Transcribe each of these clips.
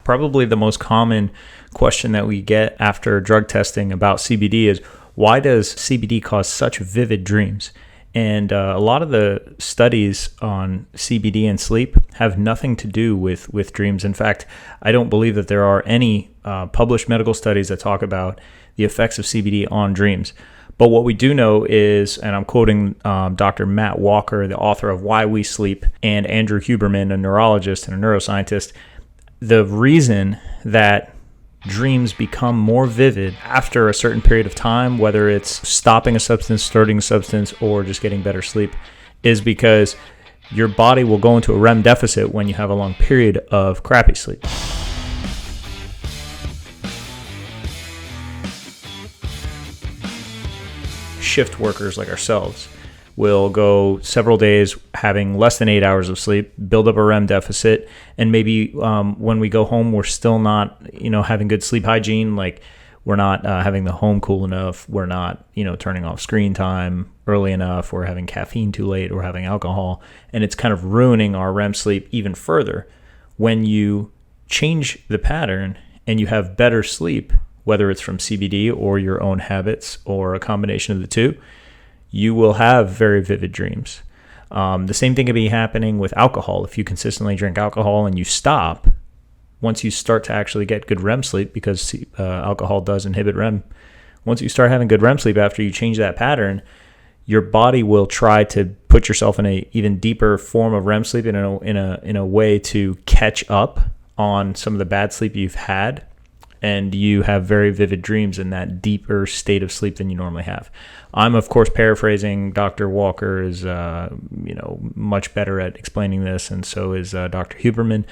Probably the most common question that we get after drug testing about CBD is, why does CBD cause such vivid dreams? And a lot of the studies on CBD and sleep have nothing to do with dreams. In fact, I don't believe that there are any published medical studies that talk about the effects of CBD on dreams. But what we do know is, and I'm quoting Dr. Matt Walker, the author of Why We Sleep, and Andrew Huberman, a neurologist and a neuroscientist, the reason that dreams become more vivid after a certain period of time, whether it's stopping a substance, starting a substance, or just getting better sleep, is because your body will go into a REM deficit when you have a long period of crappy sleep. Shift workers like ourselves will go several days having less than 8 hours of sleep, build up a REM deficit, and maybe when we go home, we're still not, having good sleep hygiene. Like, we're not having the home cool enough. We're not, turning off screen time early enough. We're having caffeine too late. We're having alcohol, and it's kind of ruining our REM sleep even further. When you change the pattern and you have better sleep, whether it's from CBD or your own habits or a combination of the two, you will have very vivid dreams. The same thing can be happening with alcohol. If you consistently drink alcohol and you stop, once you start to actually get good REM sleep, because alcohol does inhibit REM, once you start having good REM sleep after you change that pattern, your body will try to put yourself in a even deeper form of REM sleep in a way to catch up on some of the bad sleep you've had. And you have very vivid dreams in that deeper state of sleep than you normally have. I'm, of course, paraphrasing. Dr. Walker is, much better at explaining this, and so is Dr. Huberman.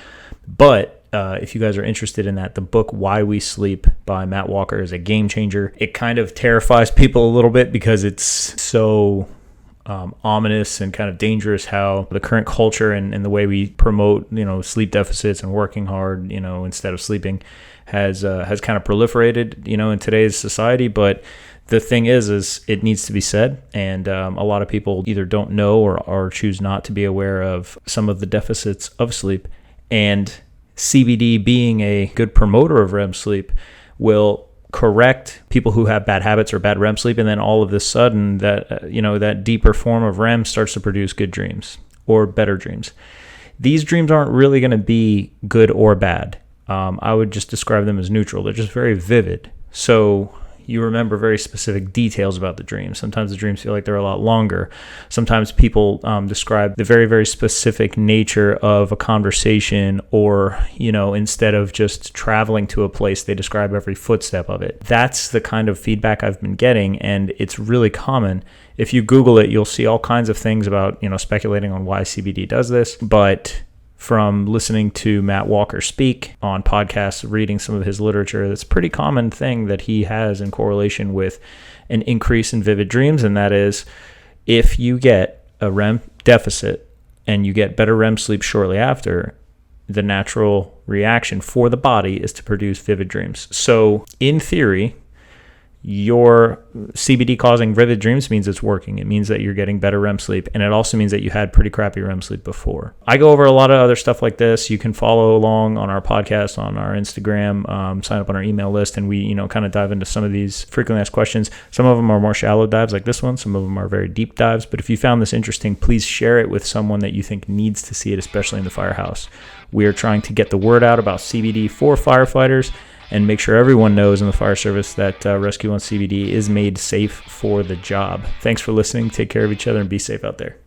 But if you guys are interested in that, the book Why We Sleep by Matt Walker is a game changer. It kind of terrifies people a little bit because it's so ominous and kind of dangerous how the current culture and the way we promote, sleep deficits and working hard, instead of sleeping has kind of proliferated, in today's society. But the thing is it needs to be said. And a lot of people either don't know or choose not to be aware of some of the deficits of sleep. And CBD, being a good promoter of REM sleep, will correct people who have bad habits or bad REM sleep, and then all of a sudden that that deeper form of REM starts to produce good dreams or better dreams. These dreams aren't really going to be good or bad. I would just describe them as neutral. They're just very vivid. So you remember very specific details about the dreams. Sometimes the dreams feel like they're a lot longer. Sometimes people describe the very, very specific nature of a conversation, or, instead of just traveling to a place, they describe every footstep of it. That's the kind of feedback I've been getting, and it's really common. If you Google it, you'll see all kinds of things about, speculating on why CBD does this. But from listening to Matt Walker speak on podcasts, reading some of his literature, that's a pretty common thing that he has in correlation with an increase in vivid dreams. And that is, if you get a REM deficit and you get better REM sleep shortly after, the natural reaction for the body is to produce vivid dreams. So in theory, your CBD causing vivid dreams means it's working. It means that you're getting better REM sleep, and it also means that you had pretty crappy REM sleep before. I go over a lot of other stuff like this. You can follow along on our podcast, on our Instagram, sign up on our email list, and we kind of dive into some of these frequently asked questions. Some of them are more shallow dives like this one. Some of them are very deep dives. But if you found this interesting, please share it with someone that you think needs to see it, especially in the firehouse. We are trying to get the word out about CBD for firefighters and make sure everyone knows in the fire service that Rescue One CBD is made safe for the job. Thanks for listening. Take care of each other and be safe out there.